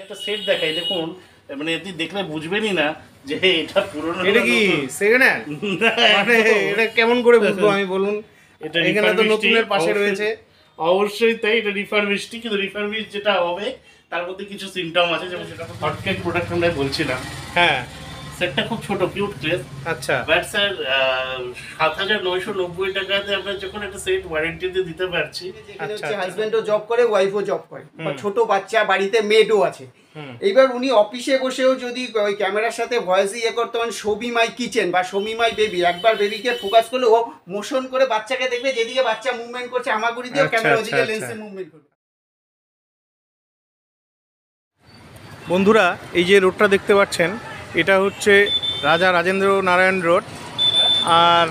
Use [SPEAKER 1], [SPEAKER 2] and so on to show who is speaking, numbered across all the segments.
[SPEAKER 1] একটা সেট দেখাই দেখুন, মানে আপনি দেখলে বুঝবেনই না যে এটা পুরনো।
[SPEAKER 2] এটা কি সেকেন্ড হ্যান্ড? মানে এটা কেমন করে বুঝবো আমি, বলুন?
[SPEAKER 1] এটা
[SPEAKER 2] এখানে তো নতুনের পাশে রয়েছে।
[SPEAKER 1] অবশ্যই তাই, এটা রিফারবিশড, কিন্তু রিফারবিশ যেটা হবে তার মধ্যে কিছু সিমটম আছে, যেমন সেটা হটকেক প্রোডাক্ট আমরা বলছিলাম।
[SPEAKER 2] হ্যাঁ,
[SPEAKER 1] সেটটা খুব ছোট কিউট ক্লেস।
[SPEAKER 2] আচ্ছা
[SPEAKER 1] বাট স্যার ৭,৯৯০ টাকাতে আমরা যখন একটা সেট ওয়ারেন্টিতে দিতে পারছি।
[SPEAKER 3] হাজবেন্ডও জব করে, ওয়াইফও জব করে, বা ছোট বাচ্চা বাড়িতে মেয়েডও আছে। এইবার উনি অফিসে বসেও যদি ওই ক্যামেরার সাথে ভয়েস ইয়ে করতে পারেন, শোমি মাই কিচেন বা শোমি মাই বেবি, একবার বেবিকে ফোকাস করলে ও মোশন করে বাচ্চাকে দেখবে, যেদিকে বাচ্চা মুভমেন্ট করছে আমাগুড়ি দিয়ে ক্যামেরা ওদিকে লেন্সে মুভমেন্ট করবে।
[SPEAKER 2] বন্ধুরা, এই যে রোডটা দেখতে পাচ্ছেন, এটা হচ্ছে রাজা রাজেন্দ্র নারায়ণ রোড। আর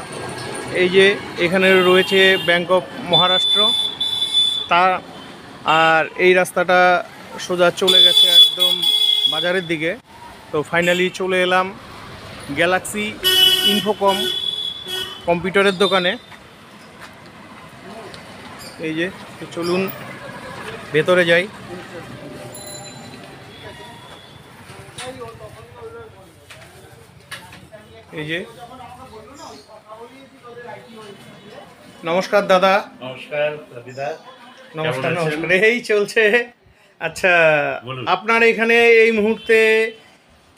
[SPEAKER 2] এই যে এখানে রয়েছে ব্যাংক অফ মহারাষ্ট্র। আর এই রাস্তাটা সোজা চলে গেছে একদম বাজারের দিকে। তো ফাইনালি চলে এলাম গ্যালাক্সি ইনফোকম কম্পিউটারের দোকানে। এই যে, তো চলুন ভেতরে যাই। এই যে, নমস্কার দাদা।
[SPEAKER 1] নমস্কার রবিদা।
[SPEAKER 2] নমস্কার নমস্কার, এই চলছে। আচ্ছা,
[SPEAKER 1] বলুন।
[SPEAKER 2] আপনার এখানে এই মুহূর্তে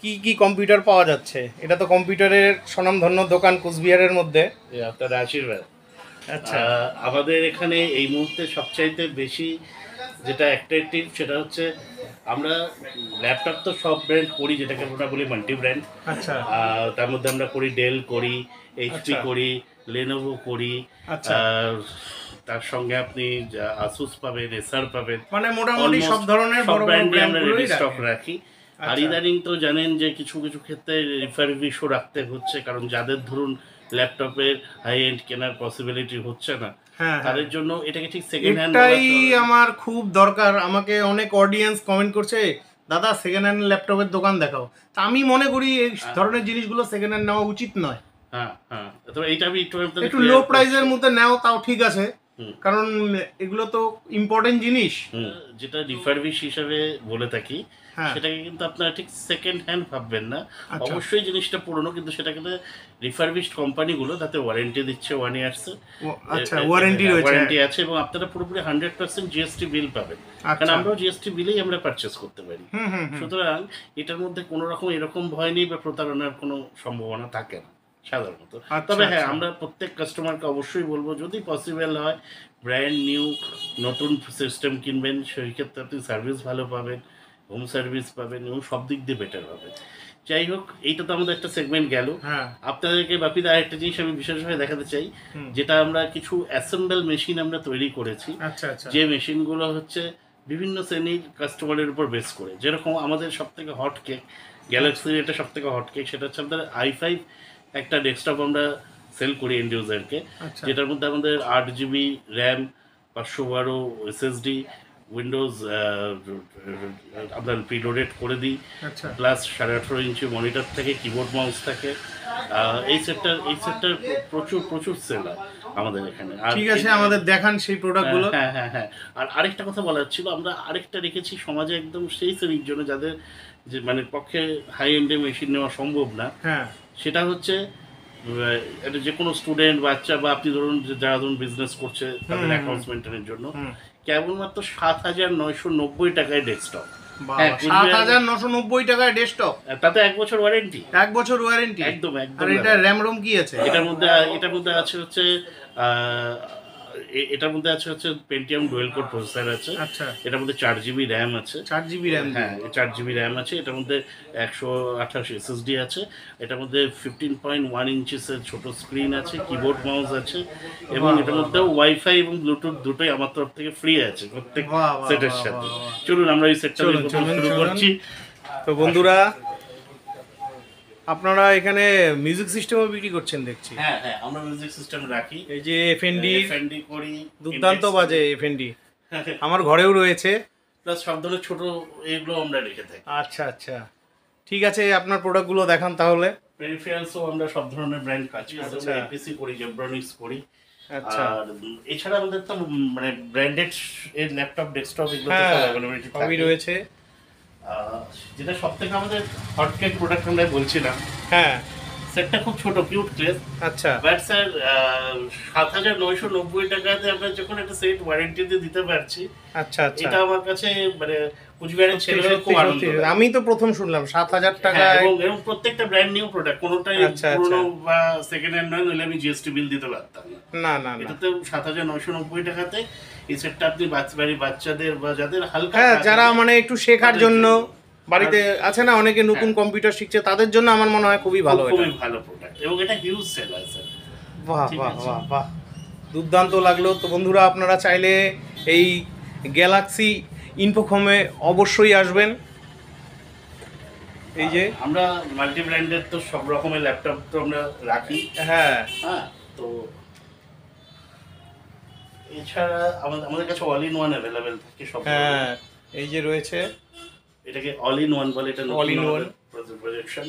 [SPEAKER 2] কি কি কম্পিউটার পাওয়া যাচ্ছে? এটা তো কম্পিউটারের স্বনামধন্য দোকান কোচবিহারের মধ্যে।
[SPEAKER 1] আপনার আশীর্বাদ।
[SPEAKER 2] আচ্ছা,
[SPEAKER 1] আমাদের এখানে এই মুহূর্তে সবচাইতে বেশি যেটা অ্যাট্রাকটিভ সেটা হচ্ছে আমরা ল্যাপটপ তো সব ব্র্যান্ড করি, যেটাকে আমরা বলি মাল্টি ব্র্যান্ড।
[SPEAKER 2] আচ্ছা
[SPEAKER 1] তার মধ্যে আমরা করি ডেল করি, এইচপি
[SPEAKER 2] আচ্ছা।
[SPEAKER 1] করি, লেনোভো করি।
[SPEAKER 2] আচ্ছা।
[SPEAKER 1] তার সঙ্গে আপনি আসুস পাবেন, এসার পাবেন,
[SPEAKER 2] মানে মোটামুটি সব
[SPEAKER 1] Almost
[SPEAKER 2] ধরনের
[SPEAKER 1] সব
[SPEAKER 2] বড় বড়
[SPEAKER 1] ব্র্যান্ডই আমরা
[SPEAKER 2] ব্র্যান্ডগুলোই
[SPEAKER 1] রেডি স্টক
[SPEAKER 2] রাখেন।
[SPEAKER 1] রাখি। আর
[SPEAKER 2] আচ্ছা।
[SPEAKER 1] ইদানিং তো জানেন যে কিছু কিছু ক্ষেত্রে রিফারবিশও রাখতে হচ্ছে, কারণ যাদের ধরুন ল্যাপটপের হাই এন্ড কেনার পসিবিলিটি হচ্ছে না,
[SPEAKER 2] হ্যাঁ,
[SPEAKER 1] তাদের জন্য এটাকে ঠিক সেকেন্ড হ্যান্ড
[SPEAKER 2] এটাই আমার খুব দরকার। আমাকে অনেক অডিয়েন্স কমেন্ট করছে, দাদা সেকেন্ড হ্যান্ড ল্যাপটপের দোকান দেখাও। তা আমি মনে করি এই ধরনের জিনিসগুলো সেকেন্ড হ্যান্ড নেওয়া উচিত নয়।
[SPEAKER 1] হ্যাঁ হ্যাঁ, তো এইটা আমি
[SPEAKER 2] একটু লো প্রাইসের মধ্যে নেও তাও ঠিক আছে, কারণ এগুলো তো ইম্পর্টেন্ট জিনিস।
[SPEAKER 1] যেটা রিফারবিশ হিসাবে বলে থাকি,
[SPEAKER 2] হ্যাঁ।
[SPEAKER 1] সেটাকে কিন্তু আপনারা ঠিক সেকেন্ড হ্যান্ড ভাববেন না।
[SPEAKER 2] আচ্ছা।
[SPEAKER 1] অবশ্যই জিনিসটা পুরনো, কিন্তু সেটাকে রিফারবিশড কোম্পানিগুলো তাতে ওয়ারেন্টি দিচ্ছে 1 ইয়ার্স।
[SPEAKER 2] আচ্ছা, ওয়ারেন্টি রয়েছে।
[SPEAKER 1] ওয়ারেন্টি আছে, এবং আপনারা পুরোপুরি 100% জিএসটি বিল পাবেন, কারণ আমরাও জিএসটি বিলেই আমরা পারচেস করতে পারি। সুতরাং এটার মধ্যে কোনো রকম এরকম ভয় নেই বা প্রতারণার কোনো সম্ভাবনা থাকে না সাধারণত। তবে হ্যাঁ, আমরা প্রত্যেক কাস্টমারকে অবশ্যই বলবো, যদি পসিবল হয় ব্র্যান্ড নিউ নতুন সিস্টেম কিনবেন, সেই ক্ষেত্রে আপনি সার্ভিস ভালো পাবেন, হোম সার্ভিস পাবেন, এবং সব দিক দিয়ে বেটার হবে। যাই হোক, এইটা তো আমাদের একটা সেগমেন্ট গেল। আপনাদেরকে বাপিদা আরেকটা জিনিস আমি বিশেষভাবে দেখাতে চাই, যেটা আমরা কিছু অ্যাসেম্বল মেশিন আমরা তৈরি করেছি। যে মেশিনগুলো হচ্ছে বিভিন্ন শ্রেণীর কাস্টমারের উপর বেস করে। যেরকম আমাদের সব থেকে হট কেক, গ্যালাক্সির এটা সব থেকে হট কেক, সেটা হচ্ছে আমাদের i5 একটা ডেস্কটপ আমরা সেল করি এন্ড ইউজারকে, যেটার মধ্যে আমাদের 8GB র্যাম, 512 SSD, উইন্ডোজ আমরা প্রিলোডেড করে দিই, প্লাস 18.5 ইঞ্চি মনিটর থেকে, কিবোর্ড মাউস থাকে। এই সেটটার প্রচুর সেল হয় আমাদের এখানে।
[SPEAKER 2] ঠিক আছে, আমাদের দেখান সেই প্রোডাক্টগুলো।
[SPEAKER 1] হ্যাঁ হ্যাঁ হ্যাঁ। আর আরেকটা কথা বলার ছিল, আমরা আরেকটা রেখেছি সমাজে একদম সেই শ্রেণীর জন্য যাদের যে মানে পক্ষে হাই এন্ডে মেশিন নেওয়া সম্ভব না। সেটা হচ্ছে এটা যে কোনো স্টুডেন্ট, বাচ্চা, বা আপনি ধরুন যারা ধরুন বিজনেস করছে তাদের অ্যাকাউন্টস মেনটেনের জন্য কেবলমাত্র 7,990 টাকায় ডেস্কটপ।
[SPEAKER 2] 7,990 টাকায় ডেস্কটপ,
[SPEAKER 1] তাতে 1 বছর ওয়ারেন্টি।
[SPEAKER 2] 1 বছর ওয়ারেন্টি,
[SPEAKER 1] একদম একদম।
[SPEAKER 2] আর এটা র্যাম রোম কি আছে?
[SPEAKER 1] এটার মধ্যে আছে হচ্ছে পেন্টিয়াম ডুয়েল কোর প্রসেসর আছে।
[SPEAKER 2] আচ্ছা।
[SPEAKER 1] এটার মধ্যে 4GB র্যাম আছে।
[SPEAKER 2] 4GB RAM?
[SPEAKER 1] হ্যাঁ, 4GB র্যাম আছে। এটার মধ্যে 128 SSD আছে। এটার মধ্যে 15.1 ইঞ্চিসের ছোট স্ক্রিন আছে, কিবোর্ড মাউস আছে, এবং এটার মধ্যে ওয়াইফাই এবং ব্লুটুথ দুটোই আমার তরফ থেকে ফ্রি আছে প্রত্যেক সেটের সাথে। চলুন আমরা এই সেটটা শুরু করছি।
[SPEAKER 2] তো বন্ধুরা, আপনারা এখানে মিউজিক সিস্টেমও বিক্রি করছেন দেখছি।
[SPEAKER 1] হ্যাঁ হ্যাঁ, আমরা মিউজিক সিস্টেম রাখি।
[SPEAKER 2] এই যে এফএনডি
[SPEAKER 1] করি,
[SPEAKER 2] দুর্দান্ত বাজে এফএনডি, আমার ঘরেও রয়েছে।
[SPEAKER 1] প্লাস সব ধরনের ছোট এগুলো আমরা রেখে থাকি।
[SPEAKER 2] আচ্ছা আচ্ছা, ঠিক আছে, আপনার প্রোডাক্টগুলো দেখান তাহলে।
[SPEAKER 1] পেরিফেরালসও আমরা সব ধরনের ব্র্যান্ড কাজ করি, আমরা এপিসি করি, জেব্রনিক্স করি।
[SPEAKER 2] আচ্ছা।
[SPEAKER 1] আর এছাড়া আমাদের তো মানে ব্র্যান্ডেড এর ল্যাপটপ, ডেস্কটপ এগুলো তো
[SPEAKER 2] সবই রয়েছে।
[SPEAKER 1] যেটা সব থেকে আমাদের হটকেক প্রোডাক্ট আমরা বলছিলাম,
[SPEAKER 2] হ্যাঁ
[SPEAKER 1] সেটটা খুব ছোট কিউট ক্লেস,
[SPEAKER 2] আচ্ছা
[SPEAKER 1] বাট স্যার 7,990 টাকাতে আমরা যখন একটা সেট ওয়ারেন্টি দিয়ে দিতে পারছি,
[SPEAKER 2] আচ্ছা আচ্ছা
[SPEAKER 1] এটা আমার কাছে মানে কুচবিহারের ছেলেরা
[SPEAKER 2] সত্যি,
[SPEAKER 1] খুব আনন্দ
[SPEAKER 2] সত্যি।
[SPEAKER 1] পায়।
[SPEAKER 2] আমি তো প্রথম শুনলাম 7,000 টাকা।
[SPEAKER 1] হ্যাঁ, এবং প্রত্যেকটা ব্র্যান্ড নিউ প্রোডাক্ট, কোনোটাই
[SPEAKER 2] আচ্ছা,
[SPEAKER 1] পুরনো
[SPEAKER 2] আচ্ছা।
[SPEAKER 1] বা সেকেন্ড হ্যান্ড নয়, নইলে আমি জিএসটি বিল দিতে পারতাম না।
[SPEAKER 2] না না না
[SPEAKER 1] এটাতে 7,990 টাকাতে এই সেটটা আপনি বাড়ির বাচ্চাদের বা যাদের হালকা
[SPEAKER 2] হ্যাঁ,
[SPEAKER 1] কাজ
[SPEAKER 2] যারা
[SPEAKER 1] আছে,
[SPEAKER 2] মানে একটু শেখার
[SPEAKER 1] তাদের
[SPEAKER 2] জন্য
[SPEAKER 1] জন্য।
[SPEAKER 2] বাড়িতে আছে না অনেকে নতুন কম্পিউটার শিখছে, তাদের জন্য আমার মনে হয় খুবই ভালো এটা।
[SPEAKER 1] খুবই ভালো প্রোডাক্ট, এবং এটা হিউজ সেল হয় স্যার।
[SPEAKER 2] বাহ
[SPEAKER 1] ঠিক
[SPEAKER 2] বাহ
[SPEAKER 1] আছে।
[SPEAKER 2] বাহ বাহ, দুর্দান্ত লাগলো। তো বন্ধুরা, আপনারা চাইলে এই গ্যালাক্সি ইনফোকমে অবশ্যই আসবেন। এই যে
[SPEAKER 1] আমরা মাল্টি ব্র্যান্ডের তো সব রকমের ল্যাপটপ তো আমরা রাখি।
[SPEAKER 2] হ্যাঁ
[SPEAKER 1] হ্যাঁ, তো এছাড়া আমাদের কাছে অল ইন ওয়ান অ্যাভেলেবেল থাকে সব।
[SPEAKER 2] হ্যাঁ, এই যে রয়েছে
[SPEAKER 1] এটাকে অল ইন ওয়ান বলে, এটা
[SPEAKER 2] All in one।
[SPEAKER 1] প্রজেকশন,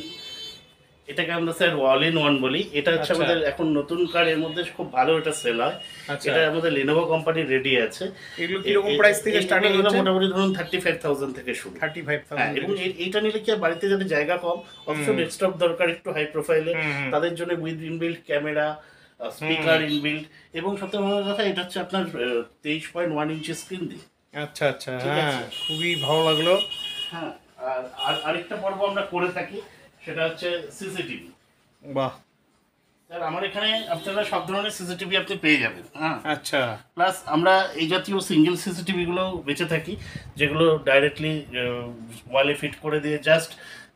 [SPEAKER 1] এটাকে আমরা স্যার অল ইন ওয়ান বলি। এটা হচ্ছে
[SPEAKER 2] আচ্ছা।
[SPEAKER 1] আমাদের এখন নতুন কার, এর মধ্যে খুব ভালো এটা সেল হয়।
[SPEAKER 2] আচ্ছা।
[SPEAKER 1] এটা আমাদের Lenovo কোম্পানি রেডি আছে।
[SPEAKER 2] এগুলো কিরকম প্রাইস থেকে স্টার্টিং
[SPEAKER 1] এগুলো
[SPEAKER 2] হচ্ছে?
[SPEAKER 1] মোটামুটি ধরুন 35,000 থেকে শুরু।
[SPEAKER 2] 35,000
[SPEAKER 1] হ্যাঁ, এবং এইটা নিলে কি আর বাড়িতে যাদের জায়গা কম, অথচ ডেস্কটপ দরকার একটু হাই প্রোফাইলে, তাদের জন্য with inbuilt camera, speaker inbuilt, এবং সবথেকে বড় কথা এটা হচ্ছে আপনার 23.1 ইঞ্চি স্ক্রিন দিয়ে।
[SPEAKER 2] আচ্ছা আচ্ছা,
[SPEAKER 1] ঠিক
[SPEAKER 2] হ্যাঁ
[SPEAKER 1] আছে।
[SPEAKER 2] খুবই ভালো লাগলো।
[SPEAKER 1] হ্যাঁ, আর আরেকটা পর্ব আমরা করে থাকি, সেটা হচ্ছে সিসিটিভি।
[SPEAKER 2] বাহ,
[SPEAKER 1] স্যার আমার এখানে আপনারা সব ধরনের সিসিটিভি আপনি পেয়ে যাবেন। হ্যাঁ,
[SPEAKER 2] আচ্ছা
[SPEAKER 1] প্লাস আমরা এই জাতীয় সিঙ্গেল সিসিটিভি গুলো বেঁচে থাকি, যেগুলো ডাইরেক্টলি ওয়ালে ফিট করে দিয়ে জাস্ট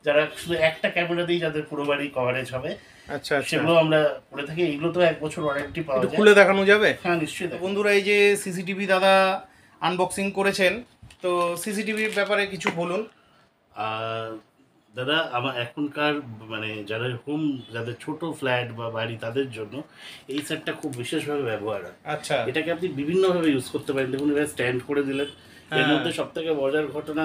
[SPEAKER 1] যারা শুধু একটা ক্যামেরা দিয়ে যাদের পুরো বাড়ি কভারেজ হবে,
[SPEAKER 2] আচ্ছা আচ্ছা,
[SPEAKER 1] সেগুলো আমরা করে থাকি। এগুলো তো 1 বছর ওয়ারেন্টি পাওয়া
[SPEAKER 2] একটু
[SPEAKER 1] যায়।
[SPEAKER 2] খুলে দেখানো যাবে?
[SPEAKER 1] হ্যাঁ, নিশ্চয়ই
[SPEAKER 2] তো
[SPEAKER 1] দেখুন।
[SPEAKER 2] বন্ধুরা, এই যে সিসিটিভি দাদা আনবক্সিং করেছেন, তো সিসিটিভির ব্যাপারে কিছু বলুন।
[SPEAKER 1] আর দাদা, আমার এখনকার মানে যারা যাদের ছোট ফ্ল্যাট বা বাড়ি, তাদের জন্য এই সেটটা খুব বিশেষভাবে ব্যবহার হয়।
[SPEAKER 2] আচ্ছা
[SPEAKER 1] এটাকে আপনি বিভিন্নভাবে ইউজ করতে পারেন। দেখুন, এবার স্ট্যান্ড করে দিলেন, এর
[SPEAKER 2] হ্যাঁ।
[SPEAKER 1] মধ্যে সব থেকে মজার ঘটনা,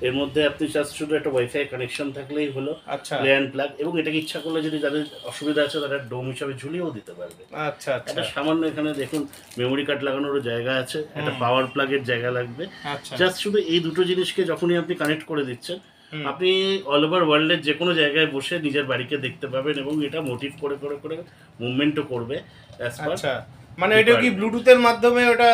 [SPEAKER 1] এর মধ্যে আপনি জাস্ট শুধু একটা ওয়াইফাই কানেকশন থাকলেই হলো,
[SPEAKER 2] আচ্ছা
[SPEAKER 1] প্লে অ্যান্ড প্লাগ, এবং এটাকে ইচ্ছা করলে যদি যাদের অসুবিধা আছে তারা ডোম হিসাবে ঝুলিয়েও দিতে পারবে।
[SPEAKER 2] আচ্ছা আচ্ছা
[SPEAKER 1] একটা সামান্য এখানে দেখুন মেমোরি কার্ড লাগানোর জায়গা আছে, একটা পাওয়ার প্লাগের জায়গা লাগবে।
[SPEAKER 2] আচ্ছা
[SPEAKER 1] জাস্ট শুধু এই দুটো জিনিসকে যখনই আপনি কানেক্ট করে দিচ্ছেন, আপনি অল ওভার ওয়ার্ল্ডের যে কোনো জায়গায় বসে নিজের বাড়িকে দেখতে পাবেন, এবং এটা মোটিভ করে করে করে মুভমেন্টও করবে as per
[SPEAKER 2] আচ্ছা, মানে এটা কি ব্লুটুথের মাধ্যমে ওটা?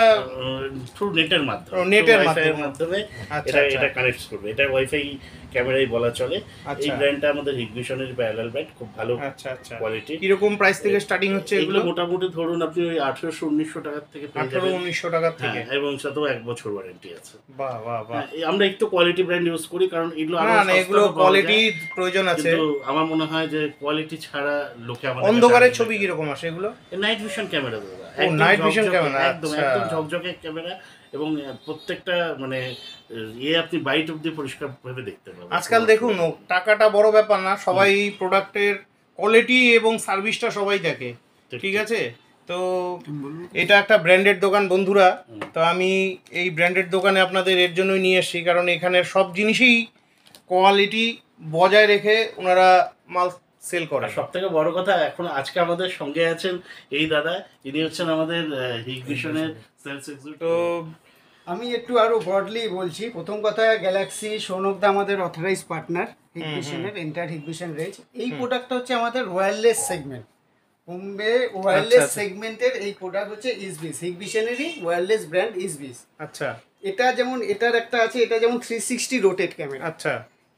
[SPEAKER 1] থ্রু নেটের মাধ্যমে,
[SPEAKER 2] নেটের
[SPEAKER 1] through
[SPEAKER 2] মাধ্যমে।
[SPEAKER 1] Wi-Fi এর মাধ্যমে
[SPEAKER 2] আচ্ছা,
[SPEAKER 1] এটা
[SPEAKER 2] আচ্ছা।
[SPEAKER 1] এটা কানেক্ট করবে। এটা ওয়াইফাই ক্যামেরাই বলা চলে।
[SPEAKER 2] আচ্ছা।
[SPEAKER 1] এই ব্র্যান্ডটা আমাদের হিগভিশনের প্যারালাল ব্র্যান্ড, খুব ভালো
[SPEAKER 2] আচ্ছা আচ্ছা,
[SPEAKER 1] কোয়ালিটি।
[SPEAKER 2] কিরকম প্রাইস থেকে স্টার্টিং হচ্ছে
[SPEAKER 1] এগুলো
[SPEAKER 2] এগুলো?
[SPEAKER 1] মোটামুটি ধরুন আপনি ওই 1800-1900 টাকার থেকে পেয়ে
[SPEAKER 2] 1800-1900 টাকার থেকে?
[SPEAKER 1] হ্যাঁ, এবং সাথেও 1 বছর ওয়ারেন্টি আছে।
[SPEAKER 2] বাহ বাহ বাহ,
[SPEAKER 1] হ্যাঁ, আমরা একটু কোয়ালিটি ব্র্যান্ড ইউজ করি, কারণ এগুলো আরো
[SPEAKER 2] না না,
[SPEAKER 1] সস্তাতে
[SPEAKER 2] এগুলো
[SPEAKER 1] পাওয়া
[SPEAKER 2] কোয়ালিটি
[SPEAKER 1] যায়।
[SPEAKER 2] প্রয়োজন আছে।
[SPEAKER 1] কিন্তু আমার মনে হয় যে কোয়ালিটি ছাড়া লোকে আমাদের
[SPEAKER 2] অন্ধকারের ছবি কিরকম আসে এগুলো?
[SPEAKER 1] নাইট ভিশন ক্যামেরা দাদা,
[SPEAKER 2] ও, night vision camera,
[SPEAKER 1] একদম
[SPEAKER 2] আচ্ছা।
[SPEAKER 1] একদম ঝকঝকে ক্যামেরা, এবং প্রত্যেকটা মানে আপনি বাইট অব্দি পরিষ্কার ভাবে দেখতে পাবেন।
[SPEAKER 2] আজকাল দেখুন, টাকাটা বড় ব্যাপার না, সবাই প্রোডাক্টের কোয়ালিটি এবং সার্ভিসটা সবাই দেখে, ঠিক আছে? তো এটা একটা ব্র্যান্ডেড দোকান বন্ধুরা, তো আমি এই ব্র্যান্ডেড দোকানে আপনাদের এর জন্যই নিয়ে এসেছি, কারণ এখানের সব জিনিসই কোয়ালিটি বজায় রেখে ওনারা মাল সেল করে।
[SPEAKER 1] সব থেকে বড় কথা, এখন আজকে আমাদের সঙ্গে আছেন এই দাদা, ইনি হচ্ছেন আমাদের হিগভিশনের সেলস এক্সিকিউটিভ।
[SPEAKER 2] তো
[SPEAKER 3] আমি একটু আরো ব্রডলি বলছি। প্রথম কথা, গ্যালাক্সি সৌনকদা আমাদের অথরাইজ পার্টনার হিগভিশনের, এন্টায়ার হিগভিশন রেঞ্জ। এই প্রোডাক্টটা হচ্ছে আমাদের ওয়্যারলেস সেগমেন্ট, বোম্বে ওয়্যারলেস
[SPEAKER 2] আচ্ছা।
[SPEAKER 3] সেগমেন্টের এই প্রোডাক্ট হচ্ছে ইসবিস, হিগভিশনেরই ওয়্যারলেস ব্র্যান্ড ইসবিস।
[SPEAKER 2] আচ্ছা
[SPEAKER 3] এটা যেমন এটার একটা আছে, এটা যেমন 360 রোটেট ক্যামেরা,
[SPEAKER 2] আচ্ছা,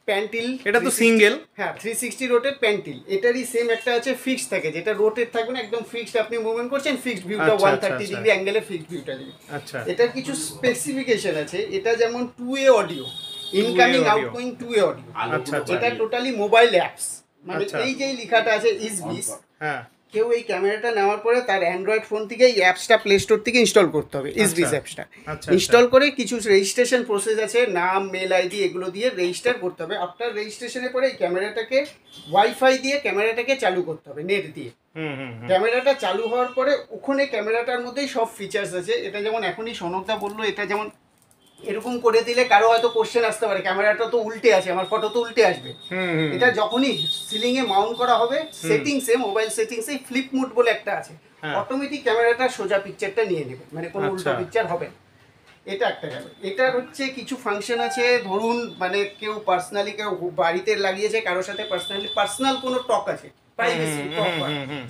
[SPEAKER 3] প্যান্টিল।
[SPEAKER 2] এটা তো সিঙ্গেল।
[SPEAKER 3] হ্যাঁ, 360 রোটেট প্যান্টিল। এটারই সেম একটা আছে ফিক্সড থাকে, যেটা রোটেট থাকবে না, একদম ফিক্সড, আপনি মুভমেন্ট করছেন, ফিক্সড ভিউটা
[SPEAKER 2] আচ্ছা,
[SPEAKER 3] 130
[SPEAKER 2] আচ্ছা।
[SPEAKER 3] ডিগ্রি অ্যাঙ্গেলে ফিক্সড ভিউটা দিবে।
[SPEAKER 2] আচ্ছা
[SPEAKER 3] এটার কিছু স্পেসিফিকেশন আছে। এটা যেমন 2A audio, incoming
[SPEAKER 2] audio।
[SPEAKER 3] Outgoing 2A audio.
[SPEAKER 2] আচ্ছা, আচ্ছা।
[SPEAKER 3] এটা টোটালি মোবাইল অ্যাপস, মানে
[SPEAKER 2] আচ্ছা।
[SPEAKER 3] এই যে লেখাটা আছে ইসবিস,
[SPEAKER 2] হ্যাঁ
[SPEAKER 3] কেউ এই ক্যামেরাটা নেওয়ার পরে তার অ্যান্ড্রয়েড ফোন থেকে এই অ্যাপসটা প্লে স্টোর থেকে ইনস্টল করতে হবে, ইসবিস অ্যাপসটা
[SPEAKER 2] আচ্ছা,
[SPEAKER 3] ইনস্টল করে কিছু রেজিস্ট্রেশন প্রসেস আছে, নাম, মেল আইডি এগুলো দিয়ে রেজিস্টার করতে হবে। আফটার রেজিস্ট্রেশনের পরে এই ক্যামেরাটাকে ওয়াইফাই দিয়ে ক্যামেরাটাকে চালু করতে হবে, নেট দিয়ে।
[SPEAKER 2] হুম হুম হুম।
[SPEAKER 3] ক্যামেরাটা চালু হওয়ার পরে ওখানে ক্যামেরাটার মধ্যেই সব ফিচার্স আছে। এটা যেমন এখনই সনকদা বললো, এটা যেমন এরকম করে দিলে কারো হয়তো কোশ্চেন আসতে পারে, ক্যামেরাটা তো উল্টে আছে, আমার ফটো তো উল্টে আসবে।
[SPEAKER 2] হুম হুম।
[SPEAKER 3] এটা যখনই সিলিং এ মাউন্ট করা হবে, সেটিংসে, মোবাইল সেটিংসে ফ্লিপ মোড বলে একটা আছে,
[SPEAKER 2] হ্যাঁ।
[SPEAKER 3] অটোমেটিক ক্যামেরাটা সোজা পিকচারটা নিয়ে নেবে, মানে কোনো
[SPEAKER 2] আচ্ছা।
[SPEAKER 3] উল্টো পিকচার হবে না। এটা একটা গেল। এটার হচ্ছে কিছু ফাংশন আছে, ধরুন মানে কেউ পার্সোনালি কেউ বাড়িতে লাগিয়েছে, কারোর সাথে পার্সোনাল কোনো টক আছে, প্রাইভেসি টক,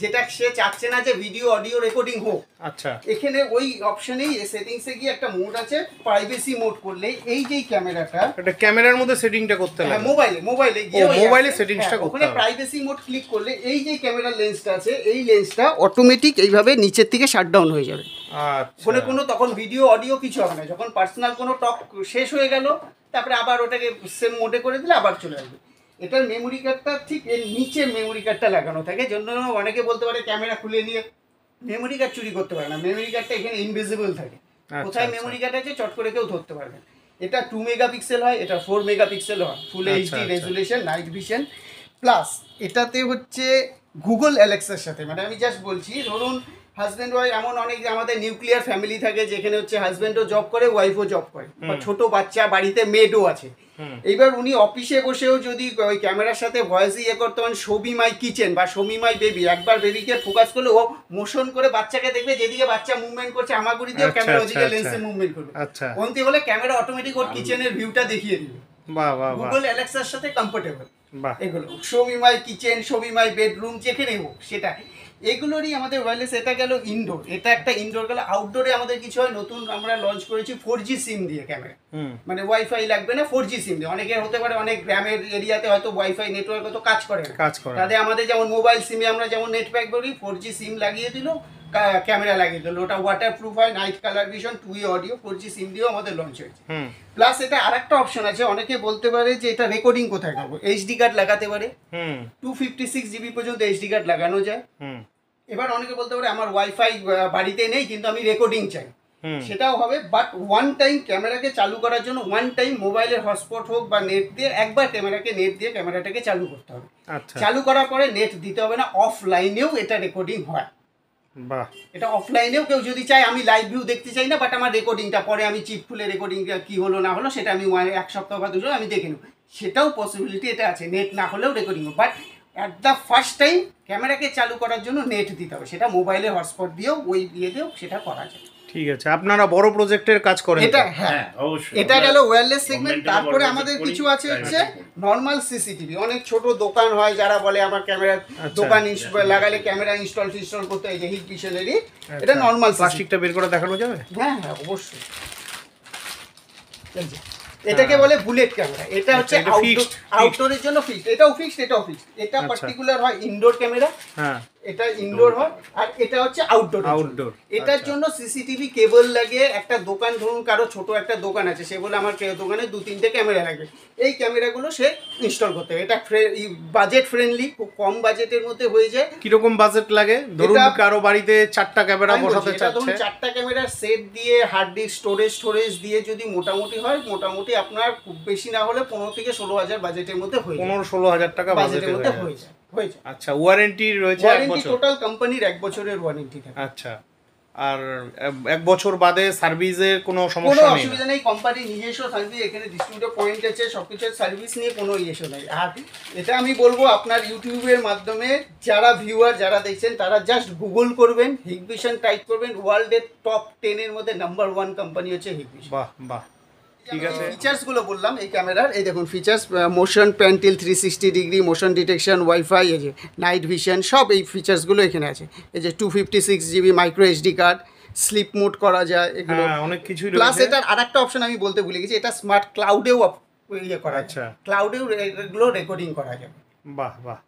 [SPEAKER 3] যেটা সে চাচ্ছে না যে ভিডিও অডিও রেকর্ডিং হোক।
[SPEAKER 2] আচ্ছা,
[SPEAKER 3] এখানে ওই অপশনেই সেটিংসে গিয়ে একটা মোড আছে, প্রাইভেসি মোড করলে এই যে ক্যামেরাটা,
[SPEAKER 2] এটা ক্যামেরার মধ্যে সেটিংটা করতে হবে।
[SPEAKER 3] হ্যাঁ, মোবাইলে
[SPEAKER 2] গিয়ে মোবাইলে সেটিংসটা করতে
[SPEAKER 3] ওখানে
[SPEAKER 2] হবে।
[SPEAKER 3] প্রাইভেসি মোড ক্লিক করলে এই যে ক্যামেরার লেন্সটা আছে, এই লেন্সটা অটোমেটিক এইভাবে নিচের থেকে শাটডাউন হয়ে যাবে।
[SPEAKER 2] আচ্ছা,
[SPEAKER 3] ফোনে কোনো তখন ভিডিও অডিও কিছু হবে না। যখন পার্সোনাল কোনো টক শেষ হয়ে গেল, তারপরে আবার ওটাকে সেম মোডে করে দিলে আবার চলে আসবে। এটার মেমোরি কার্ডটা ঠিক এর নিচে মেমোরি কার্ডটা লাগানো থাকে, জন্য অনেকে বলতে পারে ক্যামেরা খুলে নিয়ে মেমোরি কার্ড চুরি করতে পারে না। মেমোরি কার্ডটা এখানে ইনভিজিবল থাকে, কোথায় মেমোরি কার্ড আছে চট করে কেউ ধরতে পারবে না। এটা 2 মেগাপিক্সেল হয়, এটা 4 মেগাপিক্সেল হয়, full HD resolution, night vision. Plus এটাতে হচ্ছে গুগল অ্যালেক্সার সাথে, মানে আমি জাস্ট বলছি, ধরুন হাজব্যান্ড ওয়াইফ, এমন অনেক আমাদের নিউক্লিয়ার ফ্যামিলি থাকে যেখানে হচ্ছে হাজব্যান্ডও জব করে, ওয়াইফও জব করে, বা ছোট বাচ্চা বাড়িতে মেডও আছে। এইবার উনি অফিসে বসেও যদি ওই ক্যামেরার সাথে ভয়েস করতে পারেন, শোবি মাই কিচেন বা শোবি মাই বেবি, একবার বেবিকে ফোকাস করলে ও মোশন করে বাচ্চাকে দেখবে, যেদিকে বাচ্চা মুভমেন্ট করছে হামাগুড়ি দিয়ে ক্যামেরা ওদিকে লেন্সে মুভমেন্ট করবে।
[SPEAKER 2] আচ্ছা,
[SPEAKER 3] অন্তে বলে ক্যামেরা অটোমেটিক ওর কিচেনের ভিউটা দেখিয়ে দিবে।
[SPEAKER 2] বাহ বাহ,
[SPEAKER 3] গুগল অ্যালেক্সার সাথে কমফোর্টেবল
[SPEAKER 2] বাহ,
[SPEAKER 3] এগুলো শোবি মাই কিচেন, শোবি মাই বেডরুম, যেখানে হোক সেটা, এগুলোরই আমাদের ওয়্যারলেস। এটা গেল ইনডোর, এটা একটা ইনডোর গেল। আউটডোরে আমাদের কিছু হয়, নতুন আমরা লঞ্চ করেছি 4G সিম দিয়ে ক্যামেরা, মানে ওয়াইফাই লাগবে না, 4G সিম দিয়ে। অনেকের হতে পারে অনেক গ্রামের এরিয়াতে হয়তো ওয়াইফাই নেটওয়ার্ক তো কাজ করে না, তাদের আমাদের যেমন মোবাইল সিমে আমরা যেমন নেট প্যাক করি, 4G সিম লাগিয়ে দিল, ক্যামেরা লাগিয়ে দিল, ওটা ওয়াটার প্রুফ হয়, night colour vision, 2 audio, 4G সিম দিয়েও আমাদের লঞ্চ হয়েছে। প্লাস এটা আরেকটা অপশন আছে, অনেকে বলতে পারে যে এটা রেকর্ডিং কোথায় করবো, এইচডি কার্ড লাগাতে পারে, 256 GB পর্যন্ত এইচডি কার্ড লাগানো যায়। এবার অনেকে বলতে পারে আমার ওয়াইফাই বাড়িতে নেই কিন্তু আমি রেকর্ডিং চাই, সেটাও হবে। বাট ওয়ান টাইম ক্যামেরাকে চালু করার জন্য ওয়ান টাইম মোবাইলের হটস্পট হোক বা নেট দিয়ে একবার ক্যামেরাকে নেট দিয়ে ক্যামেরাটাকে চালু করতে হবে। চালু করার পরে নেট দিতে হবে না, অফলাইনেও এটা রেকর্ডিং হয়।
[SPEAKER 2] বাহ,
[SPEAKER 3] এটা অফলাইনেও কেউ যদি চায়, আমি লাইভ ভিউ দেখতে চাই না, বাট আমার রেকর্ডিংটা পরে আমি চিপ খুলে রেকর্ডিংটা কি হলো না হলো সেটা আমি 1 সপ্তাহ বা 2 সপ্তাহ আমি দেখে নেব, সেটাও পসিবিলিটি এটা আছে, নেট না হলেও রেকর্ডিং হবে। But at the first time ক্যামেরাকে চালু করার জন্য নেট দিতে হবে, সেটা মোবাইলের হটস্পট দিয়েও ওই দিয়ে দিয়েও সেটা করা যায়।
[SPEAKER 2] ঠিক আছে, আপনারা বড় প্রজেক্টের কাজ করেন
[SPEAKER 3] এটা,
[SPEAKER 2] তো?
[SPEAKER 3] হ্যাঁ
[SPEAKER 1] অবশ্যই।
[SPEAKER 3] এটা গেল ওয়্যারলেস সেগমেন্ট। তারপরে আমাদের কিছু আছে হচ্ছে নর্মাল সিসিটিভি। অনেক ছোট দোকান হয় যারা বলে আমার ক্যামেরা দোকান লাগালে ক্যামেরা ইনস্টল করতে হয়, যে হিট ভিশনেরই, এটা নর্মাল।
[SPEAKER 2] প্লাস্টিকটা বের করে দেখানো যাবে?
[SPEAKER 3] হ্যাঁ হ্যাঁ অবশ্যই। এটাকে বলে বুলেট ক্যামেরা। এটা হচ্ছে আউটডোরের জন্য ফিক্সড, এটাও ফিক্সড, এটাও ফিক্সড। এটা পার্টিকুলার হয় ইনডোর ক্যামেরা, হ্যাঁ এটা ইনডোর হয়, আর এটা হচ্ছে আউটডোর। এটার জন্য সিসিটিভি কেবল লাগে। একটা দোকান, ধরুন কারো ছোট একটা দোকান আছে, সে বলে আমার দোকানে 2-3টে ক্যামেরা লাগবে, এই ক্যামেরাগুলো সে ইনস্টল করতে হবে। এটা বাজেট ফ্রেন্ডলি, খুব কম বাজেটের মধ্যে হয়ে যায়।
[SPEAKER 2] কিরকম বাজেট লাগে? ধরুন কারো বাড়িতে 4টা ক্যামেরা বসাতে চাচ্ছে,
[SPEAKER 3] ধরুন 4টা ক্যামেরার সেট দিয়ে হার্ড ডিস্ক স্টোরেজ দিয়ে যদি মোটামুটি হয়, মোটামুটি আপনার খুব বেশি না হলে 15 থেকে 16,000 বাজেটের মধ্যে হয়ে যায়।
[SPEAKER 2] 15-16,000 টাকা বাজেটের মধ্যে হয়ে যায়। আচ্ছা, ওয়ারেন্টি রয়েছে 1 বছর?
[SPEAKER 3] টোটাল কোম্পানির 1 বছরের ওয়ারেন্টি থাকে।
[SPEAKER 2] আচ্ছা, আর 1 বছর বাদে সার্ভিসের কোনো সমস্যা নেই?
[SPEAKER 3] কোনো অসুবিধা নেই, কোম্পানি নিজস্ব সার্ভিস, এখানে ডিস্ট্রিবিউটর পয়েন্ট আছে, সবকিছুর সার্ভিস নিয়ে কোনো ইস্যু নেই। আর এটা আমি বলবো আপনার ইউটিউবের মাধ্যমে যারা ভিউয়ার যারা দেখছেন তারা জাস্ট গুগল করবেন, হিগভিশন টাইপ করবেন, ওয়ার্ল্ডের টপ 10 এর মধ্যে নাম্বার 1 কোম্পানি হচ্ছে হিগভিশন।
[SPEAKER 2] বাহ বাহ, ঠিক আছে।
[SPEAKER 3] ফিচার্স গুলো বললাম এই ক্যামেরার, এই দেখুন features, motion pan tilt 360 degree, motion detection, wifi, এই যে নাইট ভিশন, সব এই ফিচার্সগুলো এখানে আছে। এই যে 256 GB micro SD card, sleep mode করা যায়, এগুলো
[SPEAKER 2] অনেক কিছুই রয়েছে।
[SPEAKER 3] প্লাস এটার আরেকটা অপশন আমি বলতে ভুলে গেছি, এটা স্মার্ট ক্লাউডেও ইয়ে করা যায়।
[SPEAKER 2] আচ্ছা,
[SPEAKER 3] ক্লাউডেও এগুলো রেকর্ডিং করা যাবে।
[SPEAKER 2] বাহ বাহ,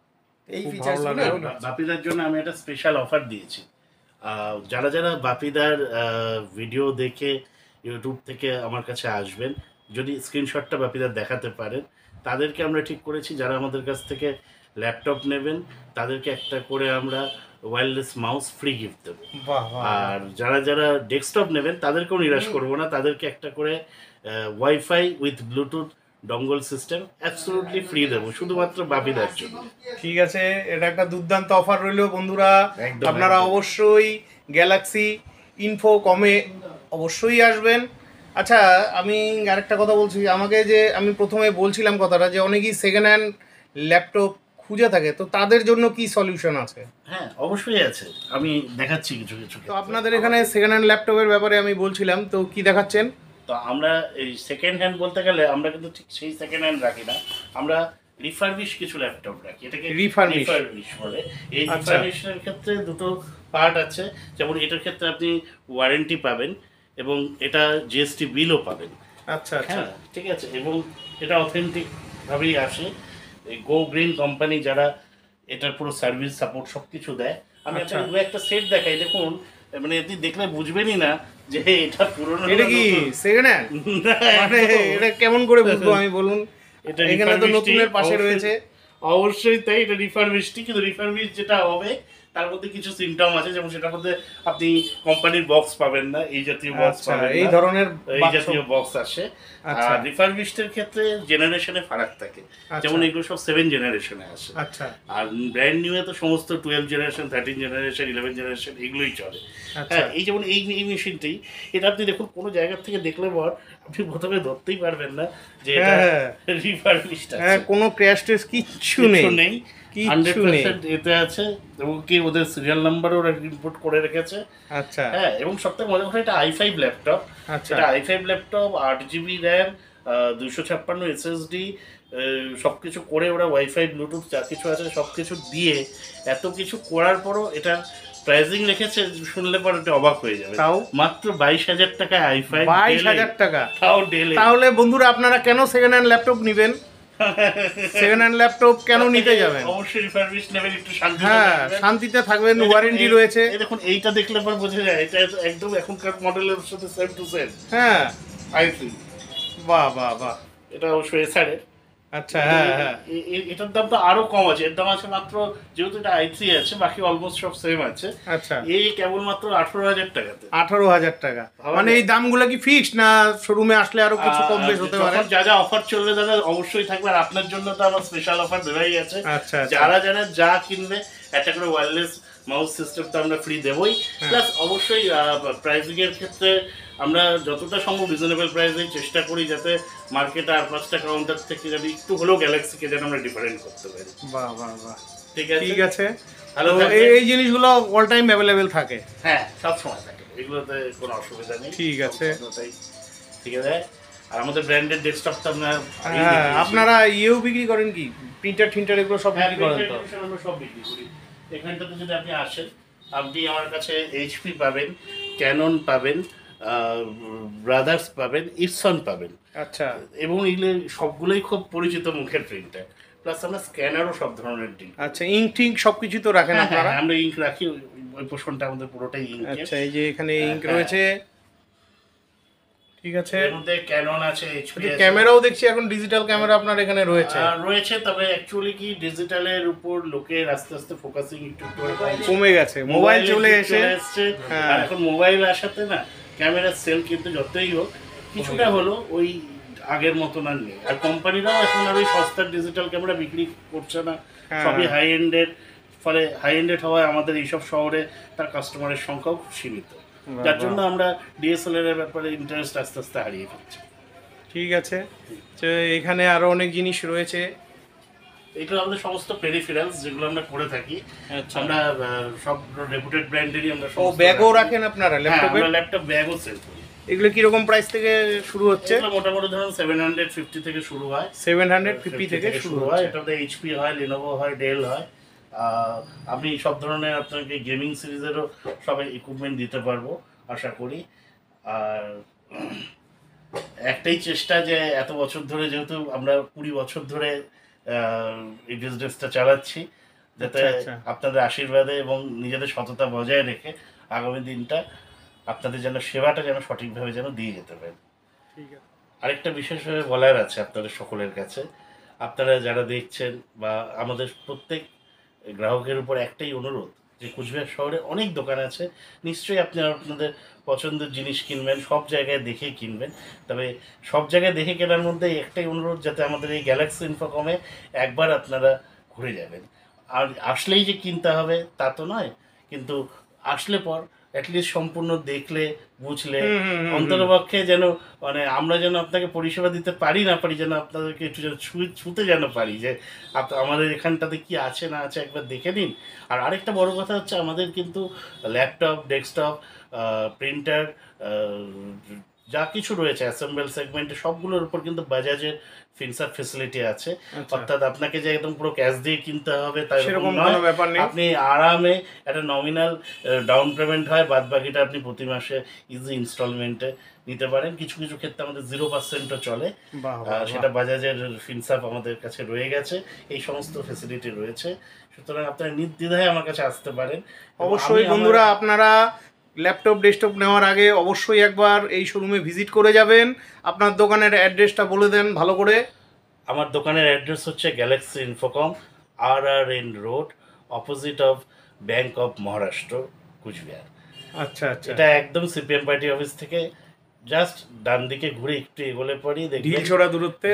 [SPEAKER 3] এই ফিচার্সগুলো
[SPEAKER 1] বাপিদার জন্য আমি একটা স্পেশাল অফার দিয়েছি। যারা যারা বাপিদার ভিডিও দেখে ইউটিউব থেকে আমার কাছে আসবেন, যদি স্ক্রিনশটটা বাপিদার দেখাতে পারেন, তাদেরকে আমরা ঠিক করেছি যারা আমাদের কাছ থেকে ল্যাপটপ নেবেন তাদেরকে একটা করে আমরা ওয়্যারলেস মাউস ফ্রি গিফট দেবো। আর যারা যারা ডেস্কটপ নেবেন তাদেরকেও নিরাশ করবো না, তাদেরকে একটা করে wifi with Bluetooth dongle system absolutely free দেবো, শুধুমাত্র বাপিদার জন্য।
[SPEAKER 2] ঠিক আছে, এটা একটা দুর্দান্ত অফার রইলো বন্ধুরা। আপনারা অবশ্যই গ্যালাক্সি ইনফোকমে অবশ্যই আসবেন। আচ্ছা, আমি আরেকটা কথা বলছি, আমাকে যে আমি প্রথমে বলছিলাম কথাটা, যে অনেকেই সেকেন্ড হ্যান্ড ল্যাপটপ খুঁজে থাকে, তো তাদের জন্য কি সলিউশন আছে?
[SPEAKER 1] হ্যাঁ অবশ্যই আছে, আমি দেখাচ্ছি কিছু কিছু।
[SPEAKER 2] তো আপনাদের এখানে সেকেন্ড হ্যান্ড ল্যাপটপের ব্যাপারে আমি বলছিলাম, তো কি দেখাচ্ছেন?
[SPEAKER 1] তো আমরা এই সেকেন্ড হ্যান্ড বলতে গেলে আমরা কিন্তু ঠিক সেই সেকেন্ড হ্যান্ড রাখি না, আমরা রিফারবিশ কিছু ল্যাপটপ রাখি, এটাকে
[SPEAKER 2] Refurbish
[SPEAKER 1] রিফারবিশ বলে। এই
[SPEAKER 2] আচ্ছা।
[SPEAKER 1] রিফারবিশের ক্ষেত্রে দুটো পার্ট আছে, যেমন এটার ক্ষেত্রে আপনি ওয়ারেন্টি পাবেন এবং এটা জিএসটি বিলও পাবেন।
[SPEAKER 2] আচ্ছা আচ্ছা
[SPEAKER 1] হ্যাঁ ঠিক আছে, এবং এটা অথেন্টিক ভাবেই আসে। এই গো গ্রিন কোম্পানি যারা এটার পুরো সার্ভিস সাপোর্ট সব কিছু দেয়। আমি
[SPEAKER 2] আচ্ছা।
[SPEAKER 1] আপনাকে দু একটা সেট দেখাই, দেখুন মানে আপনি দেখলে বুঝবেনই না যে এটা পুরোনো।
[SPEAKER 2] এটা কি সেকেন্ড হ্যান্ড? মানে এটা কেমন করে বুঝবো আমি, বলুন?
[SPEAKER 1] এটা
[SPEAKER 2] এখানে তো
[SPEAKER 1] refurbished
[SPEAKER 2] নতুনের পাশে
[SPEAKER 1] অবশ্যই-
[SPEAKER 2] রয়েছে।
[SPEAKER 1] অবশ্যই তাই, এটা রিফারবিশড, কিন্তু রিফারবিশ যেটা হবে তার মধ্যে কিছু সিমটম আছে, যেমন সেটার মধ্যে আপনি কোম্পানির বক্স পাবেন না, এই জাতীয় বক্স
[SPEAKER 2] আচ্ছা,
[SPEAKER 1] পাবেন
[SPEAKER 2] এই
[SPEAKER 1] না,
[SPEAKER 2] ধরনের
[SPEAKER 1] এই
[SPEAKER 2] বাক্স।
[SPEAKER 1] জাতীয় বক্স আসে।
[SPEAKER 2] আচ্ছা।
[SPEAKER 1] আর রিফারবিশডের ক্ষেত্রে জেনারেশনে ফারাক থাকে,
[SPEAKER 2] আচ্ছা।
[SPEAKER 1] যেমন এগুলো সব 7 জেনারেশনে আসে।
[SPEAKER 2] আচ্ছা
[SPEAKER 1] আর ব্র্যান্ড নিউ এ তো সমস্ত 12 জেনারেশন, 13 জেনারেশন, 11 জেনারেশন এগুলোই চলে।
[SPEAKER 2] আচ্ছা।
[SPEAKER 1] হ্যাঁ, এই যেমন এই মেশিনটাই, এটা আপনি দেখুন কোনো জায়গা থেকে দেখলে পর আপনি প্রথমে ধরতেই পারবেন না যে এটা
[SPEAKER 2] হ্যাঁ।
[SPEAKER 1] রিফারবিশড
[SPEAKER 2] হ্যাঁ,
[SPEAKER 1] আছে।
[SPEAKER 2] কোনো ক্র্যাশ টেস্ট কিচ্ছু নেই।
[SPEAKER 1] নেই,
[SPEAKER 2] কিচ্ছু নেই।
[SPEAKER 1] 100% এতে আছে, এবং কি ওদের সিরিয়াল নাম্বারও ওরা ইনপুট করে রেখেছে।
[SPEAKER 2] আচ্ছা
[SPEAKER 1] হ্যাঁ, এবং সবথেকে মজার কথা, এটা i5 ল্যাপটপ।
[SPEAKER 2] আচ্ছা।
[SPEAKER 1] এটা i5 laptop, 8GB RAM, 256 SSD, সব কিছু করে ওরা ওয়াইফাই ব্লুটুথ যা কিছু আছে সব কিছু দিয়ে এত কিছু করার পরও এটার প্রাইসিং রেখেছে, শুনলে পরে এটা অবাক হয়ে যাবে।
[SPEAKER 2] তাও?
[SPEAKER 1] মাত্র 22,000 টাকায় i5,
[SPEAKER 2] 22,000 টাকা।
[SPEAKER 1] তাও ডেলে।
[SPEAKER 2] তাহলে বন্ধুরা আপনারা কেন সেকেন্ড হ্যান্ড ল্যাপটপ নেবেন? সেকেন্ড হ্যান্ড ল্যাপটপ কেন নিতে যাবেন?
[SPEAKER 1] অবশ্যই রিফারবিশ নেবেন, একটু শান্তি
[SPEAKER 2] হ্যাঁ, শান্তিতে থাকবেন, ওয়ারেন্টি রয়েছে।
[SPEAKER 1] এই দেখুন, এইটা দেখলে পর বোঝা যায় এটা একদম এখনকার মডেলের সাথে সেম টু সেম
[SPEAKER 2] হ্যাঁ,
[SPEAKER 1] i3।
[SPEAKER 2] বাহ বাহ বাহ।
[SPEAKER 1] এটা অবশ্যই এসআরের।
[SPEAKER 2] আচ্ছা, হ্যাঁ হ্যাঁ।
[SPEAKER 1] এটার দাম তো আরো কম আছে, এর দাম আছে মাত্র, যেহেতু এটা i3 আছে বাকি অলমোস্ট সব সেম আছে,
[SPEAKER 2] আচ্ছা,
[SPEAKER 1] এই কেবলমাত্র 18,000 টাকাতে।
[SPEAKER 2] 18,000 টাকা। মানে এই দামগুলো কি ফিক্সড, না শোরুমে আসলে আরো কিছু কম বেশ হতে পারে?
[SPEAKER 1] যখন যা যা অফার চলবে দাদা অবশ্যই থাকবে, আর আপনার জন্য তো আমার স্পেশাল অফার দেওয়াই আছে।
[SPEAKER 2] আচ্ছা, আচ্ছা।
[SPEAKER 1] যারা যারা যা কিনবে একটা করে ওয়্যারলেস মাউস সিস্টেম তো আমরা ফ্রি দেবই, প্লাস অবশ্যই প্রাইসিং এর ক্ষেত্রে আমরা যতটা সম্ভব রিজনেবল প্রাইসে চেষ্টা করি, যাতে মার্কেটে আর 5টা কাউন্টার থেকে যদি একটু হলেও গ্যালাক্সিকে যেন আমরা ডিফারেন্ট করতে পারি।
[SPEAKER 2] বাহ বাহ বাহ।
[SPEAKER 1] ঠিক আছে,
[SPEAKER 2] ঠিক আছে।
[SPEAKER 1] ভালো
[SPEAKER 2] তো
[SPEAKER 1] থাকবেন।
[SPEAKER 2] এই জিনিসগুলো অল টাইম অ্যাভেলেবেল থাকে?
[SPEAKER 1] হ্যাঁ, সব সময় থাকে, এগুলোতে কোনো অসুবিধা নেই।
[SPEAKER 2] ঠিক আছে।
[SPEAKER 1] কোনোটাই ঠিক আছে। আর আমাদের ব্র্যান্ডের ডেস্কটপ তো আমরা আগেই
[SPEAKER 2] হ্যাঁ,
[SPEAKER 1] দেখিয়েছি।
[SPEAKER 2] আপনারা ইয়েও বিক্রি করেন কি? প্রিন্টার ঠিন্টার এগুলো সব
[SPEAKER 1] হ্যাঁ,
[SPEAKER 2] বিক্রি করেন তো?
[SPEAKER 1] আমরা সব বিক্রি করি। এখানটাতে যদি আপনি আসেন, আপনি আমার কাছে এইচপি পাবেন, ক্যানন পাবেন, ব্রাদার্স পাবেন, ইপসন পাবেন,
[SPEAKER 2] আচ্ছা
[SPEAKER 1] এবং এগুলো সবগুলোই খুব পরিচিত মুখের প্রিন্টার। প্লাস আমরা স্ক্যানারও সব ধরনের দিই।
[SPEAKER 2] আচ্ছা, ইঙ্ক টিঙ্ক সবকিছু তো রাখেন
[SPEAKER 1] হ্যাঁ,
[SPEAKER 2] আপনারা?
[SPEAKER 1] হ্যাঁ, আমরা ইঙ্ক রাখি, ওই পোর্শনটা আমাদের পুরোটাই ইঙ্কের।
[SPEAKER 2] আচ্ছা, এই যে এখানে ইঙ্ক
[SPEAKER 1] হ্যাঁ।
[SPEAKER 2] রয়েছে। ঠিক আছে।
[SPEAKER 1] এর মধ্যে ক্যানন আছে, এইচপি আছে।
[SPEAKER 2] ক্যামেরাও দেখছি এখন ডিজিটাল ক্যামেরা আপনার এখানে রয়েছে।
[SPEAKER 1] রয়েছে, তবে অ্যাকচুয়ালি কি ডিজিটালের উপর লোকের আস্তে আস্তে ফোকাসিং একটু করে
[SPEAKER 2] কমে গেছে, মোবাইল চলে এসে।
[SPEAKER 1] এসছে।
[SPEAKER 2] হ্যাঁ।
[SPEAKER 1] আর এখন মোবাইল আসাতে না ক্যামেরার সেল কিন্তু যতই হোক কিছুটা হলো ওই আগের মতন আর নেই। আর কোম্পানিরাও এখন আর ওই সস্তার ডিজিটাল ক্যামেরা বিক্রি করছে না,
[SPEAKER 2] হ্যাঁ।
[SPEAKER 1] সবই হাই এন্ডের। ফলে হাই এন্ডেড হওয়ায় আমাদের এইসব শহরে তার কাস্টমারের সংখ্যাও খুব সীমিত, যার জন্য আমরা ডিএসএলআর এর ব্যাপারে ইন্টারেস্ট আস্তে আস্তে হারিয়ে ফেলছি।
[SPEAKER 2] ঠিক আছে। তো এখানে আরো অনেক জিনিস রয়েছে।
[SPEAKER 1] এগুলো আমাদের সমস্ত পেরিফেরালস যেগুলো আমরা করে থাকি। আমরা সব রেপুটেড ব্র্যান্ডেরই আমরা
[SPEAKER 2] ও,
[SPEAKER 1] সমস্ত
[SPEAKER 2] ব্যাগও
[SPEAKER 1] রাখি।
[SPEAKER 2] রাখেন আপনারা
[SPEAKER 1] হ্যাঁ,
[SPEAKER 2] ল্যাপটপে?
[SPEAKER 1] আমরা ল্যাপটপ ব্যাগও সেল করি।
[SPEAKER 2] এগুলো কিরকম প্রাইস থেকে শুরু হচ্ছে?
[SPEAKER 1] এগুলো মোটামুটি ধরুন 750 থেকে শুরু হয়।
[SPEAKER 2] 750 থেকে শুরু
[SPEAKER 1] হয়।
[SPEAKER 2] হচ্ছে।
[SPEAKER 1] এটাতে এইচপি হয়, লিনোভো হয়, ডেল হয়। আপনি সব ধরনের আপনাকে গেমিং সিরিজেরও সব ইকুইপমেন্ট দিতে পারবো আশা করি। আর একটাই চেষ্টা যে এত বছর ধরে, যেহেতু আমরা 20 বছর ধরে এই বিজনেসটা চালাচ্ছি, যাতে
[SPEAKER 2] আচ্ছা, আচ্ছা।
[SPEAKER 1] আপনাদের আশীর্বাদে এবং নিজেদের সততা বজায় রেখে আগামী দিনটা আপনাদের যেন সেবাটা যেন সঠিকভাবে যেন দিয়ে যেতে পারে।
[SPEAKER 2] ঠিক আছে।
[SPEAKER 1] আরেকটা বিশেষভাবে বলার আছে আপনাদের সকলের কাছে, আপনারা যারা দেখছেন বা আমাদের প্রত্যেক গ্রাহকের উপর একটাই অনুরোধ, যে কুচবিহার শহরে অনেক দোকান আছে, নিশ্চয়ই আপনি আপনাদের পছন্দের জিনিস কিনবেন, সব জায়গায় দেখে কিনবেন। তবে সব জায়গায় দেখে কেনার মধ্যে একটাই অনুরোধ, যাতে আমাদের এই গ্যালাক্সি ইনফোকমে একবার আপনারা ঘুরে যাবেন। আর আসলেই যে কিনতে হবে তা তো নয়, কিন্তু আসলে পর অ্যাটলিস্ট সম্পূর্ণ দেখলে বুঝলে অন্ততপক্ষে যেন মানে আমরা যেন আপনাকে পরিষেবা দিতে পারি না পারি, যেন আপনাদেরকে একটু যেন ছুঁতে যেন পারি, যে আমাদের এখানটাতে কি আছে না আছে একবার দেখে নিন। আর আরেকটা বড় কথা হচ্ছে, আমাদের কিন্তু ল্যাপটপ, ডেস্কটপ, প্রিন্টার, যা কিছু রয়েছে অ্যাসেম্বল সেগমেন্টে সবগুলোর উপর কিন্তু বাজাজের ফিনসাপ ফেসিলিটি আছে। অর্থাৎ আপনাকে যে একদম পুরো ক্যাশ দিয়ে কিনতে হবে তাই
[SPEAKER 2] সেরকম কোনো ব্যাপার নেই।
[SPEAKER 1] আপনি আরামে একটা নমিনাল ডাউন পেমেন্ট হয়, বাদ বাকিটা আপনি প্রতি মাসে ইজি ইনস্টলমেন্টে নিতে পারেন। কিছু কিছু ক্ষেত্রে আমাদের 0%ও চলে, সেটা বাজাজের ফিনসাপ আমাদের কাছে রয়ে গেছে, এই সমস্ত ফেসিলিটি রয়েছে। সুতরাং আপনারা নির্দ্বিধায় আমার কাছে আসতে পারেন।
[SPEAKER 2] অবশ্যই বন্ধুরা, আপনারা ল্যাপটপ ডেস্কটপ নেওয়ার আগে অবশ্যই একবার এই শোরুমে ভিজিট করে যাবেন। আপনার দোকানের অ্যাড্রেসটা বলে দেন ভালো করে।
[SPEAKER 1] আমার দোকানের অ্যাড্রেস হচ্ছে galaxy infocom, RRN road, opposite of bank of Maharashtra, Cooch Behar.
[SPEAKER 2] আচ্ছা আচ্ছা,
[SPEAKER 1] এটা একদম সিপিএম পার্টি অফিস থেকে জাস্ট ডান দিকে ঘুরে একটু এগোলে পরই দেখবেন,
[SPEAKER 2] ঢিলছোড়া দূরত্বে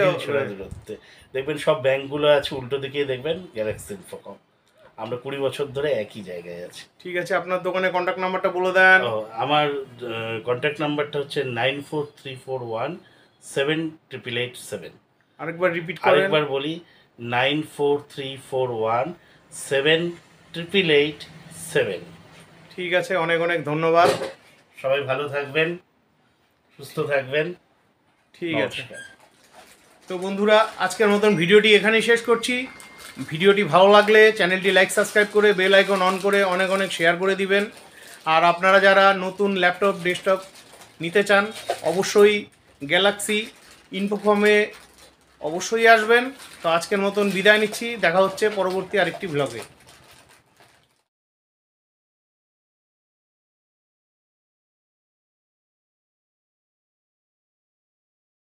[SPEAKER 1] দেখবেন সব ব্যাংকগুলো আছে, উল্টো দিকেই দেখবেন গ্যালাক্সি ইনফোকম। আমরা 20 বছর ধরে একই জায়গায় আছি।
[SPEAKER 2] ঠিক আছে, আপনার দোকানের কন্ট্যাক্ট নাম্বারটা বলে দেন।
[SPEAKER 1] আমার কন্ট্যাক্ট নাম্বারটা হচ্ছে 9434178887।
[SPEAKER 2] আরেকবার রিপিট করেন।
[SPEAKER 1] আরেকবার বলি, 9434178887।
[SPEAKER 2] ঠিক আছে, অনেক অনেক ধন্যবাদ।
[SPEAKER 1] সবাই ভালো থাকবেন, সুস্থ থাকবেন।
[SPEAKER 2] ঠিক আছে, তো বন্ধুরা আজকের মতন ভিডিওটি এখানেই শেষ করছি। ভিডিওটি ভালো লাগলে চ্যানেলটি লাইক সাবস্ক্রাইব করে বেল আইকন অন করে অনেক অনেক শেয়ার করে দিবেন। আর আপনারা যারা নতুন ল্যাপটপ ডেস্কটপ নিতে চান অবশ্যই গ্যালাক্সি ইনফোকমে অবশ্যই আসবেন। তো আজকের মতন বিদায় নিচ্ছি, দেখা হচ্ছে পরবর্তী আরেকটি ব্লগে।